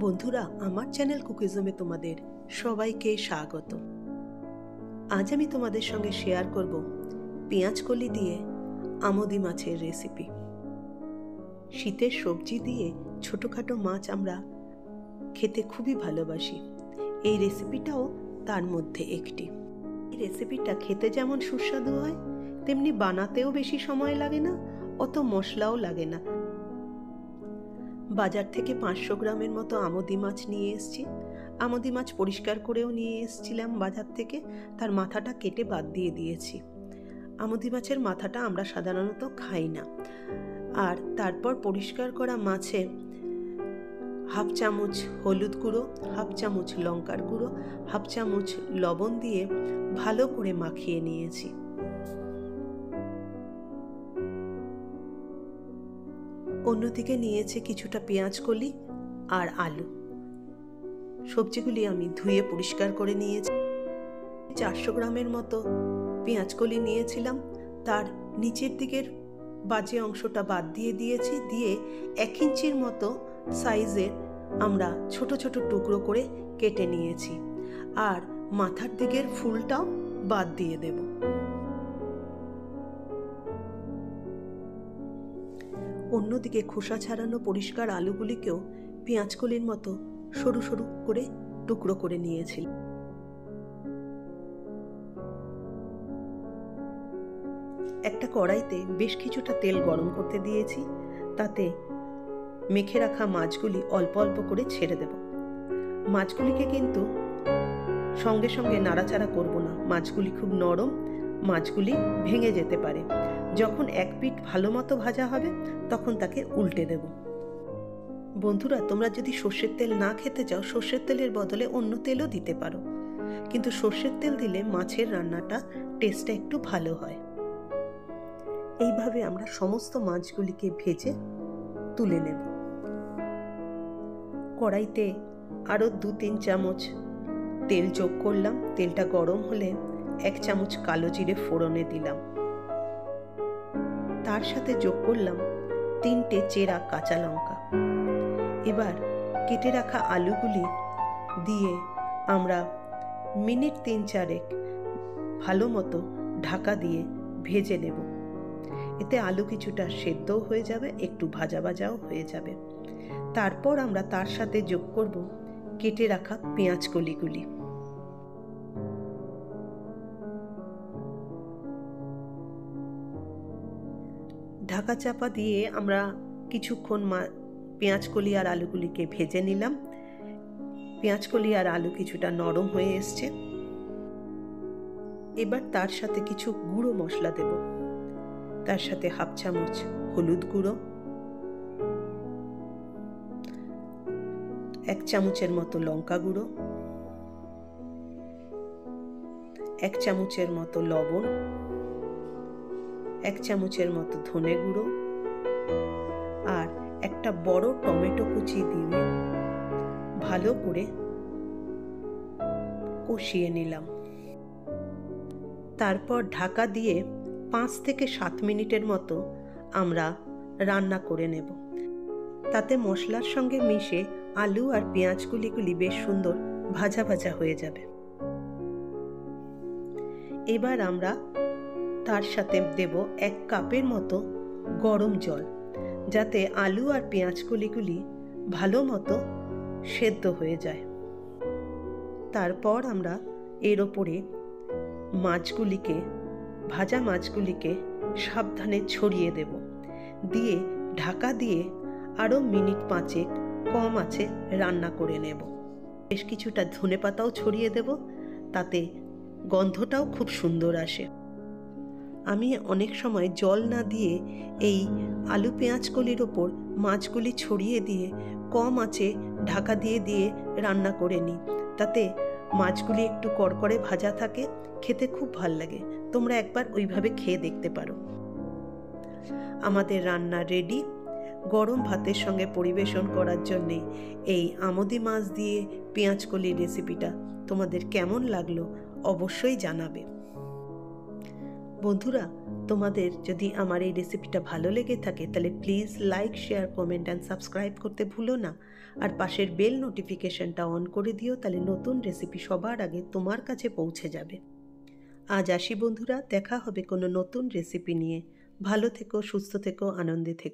বন্ধুরা, আমার চ্যানেল কুকিজমে তোমাদের সবাইকে স্বাগত। আজ আমি তোমাদের সঙ্গে শেয়ার করব পেঁয়াজ কলি দিয়ে আমোদি মাছের রেসিপি। শীতের সবজি দিয়ে ছোটোখাটো মাছ আমরা খেতে খুবই ভালোবাসি। এই রেসিপিটাও তার মধ্যে একটি। এই রেসিপিটা খেতে যেমন সুস্বাদু হয়, তেমনি বানাতেও বেশি সময় লাগে না, অত মশলাও লাগে না। বাজার থেকে 500 গ্রামের মতো আমোদি মাছ নিয়ে এসেছি। আমোদি মাছ পরিষ্কার করেও নিয়ে এসেছিলাম বাজার থেকে, তার মাথাটা কেটে বাদ দিয়ে দিয়েছি। আমোদি মাছের মাথাটা আমরা সাধারণত খাই না। আর তারপর পরিষ্কার করা মাছে হাফ চামচ হলুদ গুঁড়ো, হাফ চামচ লঙ্কার গুঁড়ো, হাফ চামচ লবণ দিয়ে ভালো করে মাখিয়ে নিয়েছি। অন্যদিকে নিয়েছি কিছুটা পেঁয়াজ কলি আর আলু। সবজিগুলি আমি ধুয়ে পরিষ্কার করে নিয়েছি। 400 গ্রামের মতো পেঁয়াজ কলি নিয়েছিলাম, তার নিচের দিকের বাজে অংশটা বাদ দিয়ে দিয়েছি। দিয়ে 1 ইঞ্চির মতো সাইজের আমরা ছোট ছোট টুকরো করে কেটে নিয়েছি। আর মাথার দিকের ফুলটাও বাদ দিয়ে দেব। অন্যদিকে খোসা ছাড়ানো পরিষ্কার আলুগুলিকেও পেঁয়াজ কলির মতো সরু সরু করে টুকরো করে নিয়েছি। একটা কড়াইতে বেশ কিছুটা তেল গরম করতে দিয়েছি। তাতে মেখে রাখা মাছগুলি অল্প অল্প করে ছেড়ে দেব। মাছগুলিকে কিন্তু সঙ্গে সঙ্গে নাড়াচাড়া করব না, মাছগুলি খুব নরম, মাছগুলি ভেঙে যেতে পারে। যখন এক পিঠ ভালো মতো ভাজা হবে তখন তাকে উল্টে দেব। বন্ধুরা, তোমরা যদি সর্ষের তেল না খেতে চাও, সর্ষের তেলের বদলে অন্য তেলও দিতে পারো, কিন্তু সর্ষের তেল দিলে মাছের রান্নাটা টেস্টটা একটু ভালো হয়। এইভাবে আমরা সমস্ত মাছগুলিকে ভেজে তুলে নেব। কড়াইতে আরও 2-3 চামচ তেল যোগ করলাম। তেলটা গরম হলে 1 চামচ কালো জিরে ফোড়নে দিলাম। তার সাথে যোগ করলাম 3টে চেরা কাঁচা লঙ্কা। এবার কেটে রাখা আলুগুলি দিয়ে আমরা মিনিট 3-4 ভালো মতো ঢাকা দিয়ে ভেজে নেব। এতে আলু কিছুটা সেদ্ধও হয়ে যাবে, একটু ভাজা ভাজাও হয়ে যাবে। তারপর আমরা তার সাথে যোগ করব কেটে রাখা পেঁয়াজ কলিগুলি। ঢাকা চাপা দিয়ে আমরা কিছুক্ষণ পেঁয়াজ কলি আর আলুগুলিকে ভেজে নিলাম। পেঁয়াজ কলি আর আলু কিছুটা নরম হয়ে এসছে। এবার তার সাথে কিছু গুঁড়ো মশলা দেব। তার সাথে হাফ চামচ হলুদ গুঁড়ো, 1 চামচের মতো লঙ্কা গুঁড়ো, 1 চামচের মতো লবণ, 1 চামচের মতো ধনে গুঁড়ো আর একটা বড় টমেটো কুচি দিয়ে ভালো করে কষিয়ে নিলাম। তারপর ঢাকা দিয়ে 5 থেকে 7 মিনিটের মতো আমরা রান্না করে নেব। তাতে মশলার সঙ্গে মিশে আলু আর পেঁয়াজগুলি বেশ সুন্দর ভাজা ভাজা হয়ে যাবে। এবার আমরা তার সাথে দেব 1 কাপের মতো গরম জল, যাতে আলু আর পেঁয়াজগুলি ভালো মতো সেদ্ধ হয়ে যায়। তারপর আমরা এর ওপরে ভাজা মাছগুলিকে সাবধানে ছড়িয়ে দেব। দিয়ে ঢাকা দিয়ে আরও মিনিট 5 কম আঁচে রান্না করে নেব। বেশ কিছুটা ধনেপাতাও ছড়িয়ে দেব, তাতে গন্ধটাও খুব সুন্দর আসে। আমি অনেক সময় জল না দিয়ে এই আলু পেঁয়াজ কলির ওপর মাছগুলি ছড়িয়ে দিয়ে কম আঁচে ঢাকা দিয়ে রান্না করে নিই। তাতে মাছগুলি একটু কড়কড়ে ভাজা থাকে, খেতে খুব ভাল লাগে। তোমরা একবার ওইভাবে খেয়ে দেখতে পারো। আমাদের রান্না রেডি। গরম ভাতের সঙ্গে পরিবেশন করার জন্যে এই আমোদি মাছ দিয়ে পেঁয়াজ কলির রেসিপিটা তোমাদের কেমন লাগলো অবশ্যই জানাবে। বন্ধুরা, তোমাদের যদি আমার এই রেসিপিটা ভালো লেগে থাকে তাহলে please like, share, comment and subscribe করতে ভুলো না। আর পাশের বেল নোটিফিকেশনটা অন করে দিও, তাহলে নতুন রেসিপি সবার আগে তোমার কাছে পৌঁছে যাবে। আজ আসি বন্ধুরা, দেখা হবে কোনো নতুন রেসিপি নিয়ে। ভালো থেকো, সুস্থ থেকো, আনন্দে থেকো।